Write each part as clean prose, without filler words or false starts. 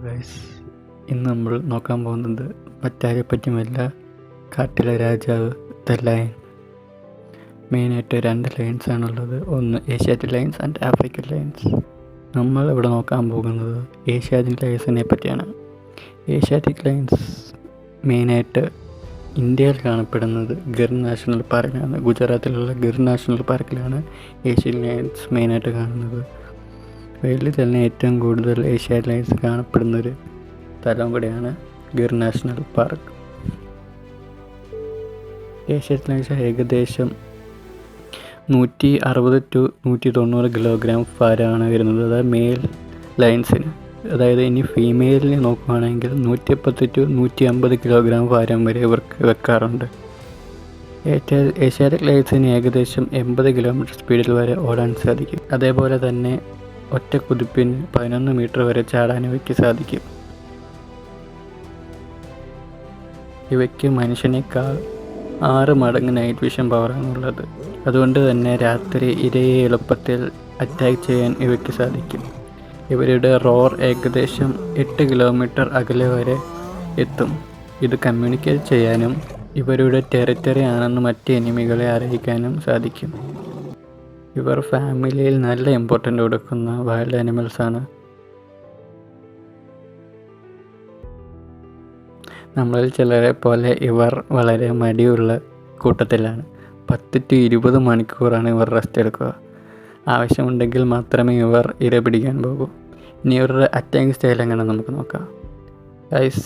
Guys, ഇന്ന് നമ്മൾ നോക്കാൻ പോകുന്നത് മറ്റാരെ പറ്റിയുമല്ല, കാട്ടിലെ രാജാവ് ദ ലയൺ. മെയിനായിട്ട് 2 ലയൺസ് ആണുള്ളത്. ഒന്ന് Asiatic lions and African lions. നമ്മൾ ഇവിടെ നോക്കാൻ പോകുന്നത് ഏഷ്യാറ്റിക് ലയൺസിനെ പറ്റിയാണ്. ഏഷ്യാറ്റിക് ലയൺസ് മെയിനായിട്ട് ഇന്ത്യയിൽ കാണപ്പെടുന്നത് ഗിർ നാഷണൽ പാർക്കിലാണ്. ഗുജറാത്തിലുള്ള ഗിർ നാഷണൽ പാർക്കിലാണ് ഏഷ്യൻ ലയൺസ് മെയിനായിട്ട് കാണുന്നത്. വേൾഡിൽ തന്നെ ഏറ്റവും കൂടുതൽ ഏഷ്യാറ്റിക് ലയൺസ് കാണപ്പെടുന്നൊരു സ്ഥലം കൂടെയാണ് Gir national park. Asiatic lions ഏകദേശം 160 to 190 കിലോഗ്രാം ഭാരമാണ് വരുന്നത്. അതായത് മെയിൽ ലയൺസിന്. അതായത് ഇനി ഫീമെയിലിനെ നോക്കുകയാണെങ്കിൽ 110 to 150 കിലോഗ്രാം ഭാരം വരെ ഇവർക്ക് വെക്കാറുണ്ട്. ഏഷ്യാറ്റിക് ലയൺസിന് ഏകദേശം 80 കിലോമീറ്റർ സ്പീഡിൽ വരെ ഓടാൻ സാധിക്കും. അതേപോലെ തന്നെ ഒറ്റ കുതിപ്പിന് 11 മീറ്റർ വരെ ചാടാൻ ഇവയ്ക്ക് സാധിക്കും. ഇവയ്ക്ക് മനുഷ്യനേക്കാൾ 6 മടങ്ങ് നൈറ്റ് വിഷൻ പവറാണുള്ളത്. അതുകൊണ്ട് തന്നെ രാത്രി ഇരയെ എളുപ്പത്തിൽ അറ്റാക്ക് ചെയ്യാൻ ഇവയ്ക്ക് സാധിക്കും. ഇവരുടെ റോർ ഏകദേശം 8 കിലോമീറ്റർ അകലെ വരെ എത്തും. ഇത് കമ്മ്യൂണിക്കേറ്റ് ചെയ്യാനും ഇവരുടെ ടെറിറ്ററി ആണെന്ന് മറ്റ് എനിമികളെ അറിയിക്കാനും സാധിക്കും. ഇവർ ഫാമിലിയിൽ നല്ല ഇമ്പോർട്ടൻ്റ് കൊടുക്കുന്ന വൈൽഡ് ആനിമൽസാണ്. നമ്മളിൽ ചിലരെ പോലെ ഇവർ വളരെ മടിയുള്ള കൂട്ടത്തിലാണ്. 10 to 20 മണിക്കൂറാണ് ഇവർ റെസ്റ്റ് എടുക്കുക. ആവശ്യമുണ്ടെങ്കിൽ മാത്രമേ ഇവർ ഇര പിടിക്കാൻ പോകൂ. ഇനി ഇവരുടെ അറ്റാക്കിംഗ് സ്റ്റൈൽ എങ്ങനെ നമുക്ക് നോക്കാം. ഗൈസ്,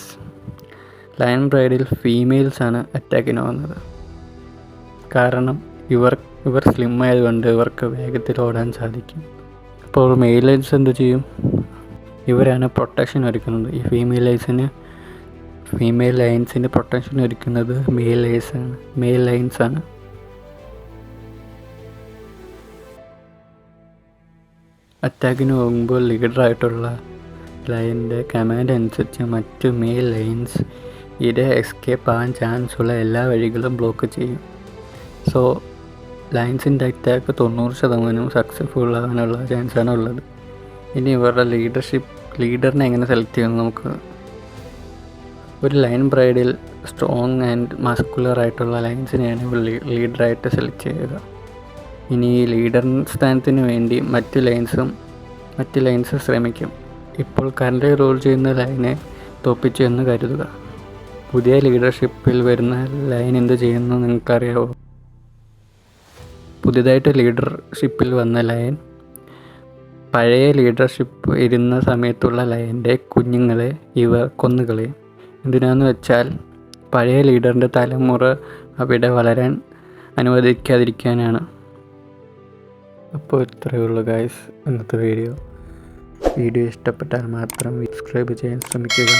ലയൺ ബ്രൈഡിൽ ഫീമെയിൽസാണ് അറ്റാക്കിന് പോകുന്നത്. കാരണം ഇവർ സ്ലിം ആയതുകൊണ്ട് ഇവർക്ക് വേഗത്തിൽ ഓടാൻ സാധിക്കും. അപ്പോൾ മെയിൽ ലയൺസ് എന്ത് ചെയ്യും? ഇവരാണ് പ്രൊട്ടക്ഷൻ ഒരുക്കുന്നത്. ഈ ഫീമെയിൽ ലയൺസിന് പ്രൊട്ടക്ഷൻ ഒരുക്കുന്നത് മെയിൽ ലയൺസ് ആണ്. അറ്റാക്കിന് പോകുമ്പോൾ ലീഡറായിട്ടുള്ള ലയൻ്റെ കമാൻഡ് അനുസരിച്ച് മറ്റു മെയിൽ ലയൺസ് ഇര എസ്കേപ്പ് ആകാൻ ചാൻസുള്ള എല്ലാ വഴികളും ബ്ലോക്ക് ചെയ്യും. സോ ലയൺസിൻ്റെ അറ്റാക്ക് 90% സക്സസ്ഫുൾ ആകാനുള്ള ചാൻസാണ് ഉള്ളത്. ഇനി ഇവരുടെ ലീഡറിനെ എങ്ങനെ സെലക്ട് ചെയ്യുമെന്ന് നമുക്ക്. ഒരു ലയൺ ബ്രൈഡിൽ സ്ട്രോങ് ആൻഡ് മസ്കുലർ ആയിട്ടുള്ള ലയൺസിനെയാണ് ഇവർ ലീഡറായിട്ട് സെലക്ട് ചെയ്യുക. ഇനി ലീഡർ സ്ഥാനത്തിന് വേണ്ടി മറ്റ് ലയൺസ് ശ്രമിക്കും. ഇപ്പോൾ കറന്റ് റോൾ ചെയ്യുന്ന ലയനെ തോപ്പിച്ചു എന്ന് കരുതുക. പുതിയ ലീഡർഷിപ്പിൽ വരുന്ന ലയൻ എന്ത് ചെയ്യുന്നു നിങ്ങൾക്കറിയാവോ? പുതിയതായിട്ട് ലീഡർഷിപ്പിൽ വന്ന ലയൻ പഴയ ലീഡർഷിപ്പ് ഇരുന്ന സമയത്തുള്ള ലയൻ്റെ കുഞ്ഞുങ്ങളെ ഇവ കൊന്നുകളയും. എന്തിനാന്ന് വെച്ചാൽ പഴയ ലീഡറിൻ്റെ തലമുറ അവിടെ വളരാൻ അനുവദിക്കാതിരിക്കാനാണ്. അപ്പോൾ ഇത്രയേ ഉള്ളൂ ഗൈസ് ഇന്നത്തെ വീഡിയോ ഇഷ്ടപ്പെട്ടാൽ മാത്രം സബ്സ്ക്രൈബ് ചെയ്യാൻ ശ്രമിക്കുക.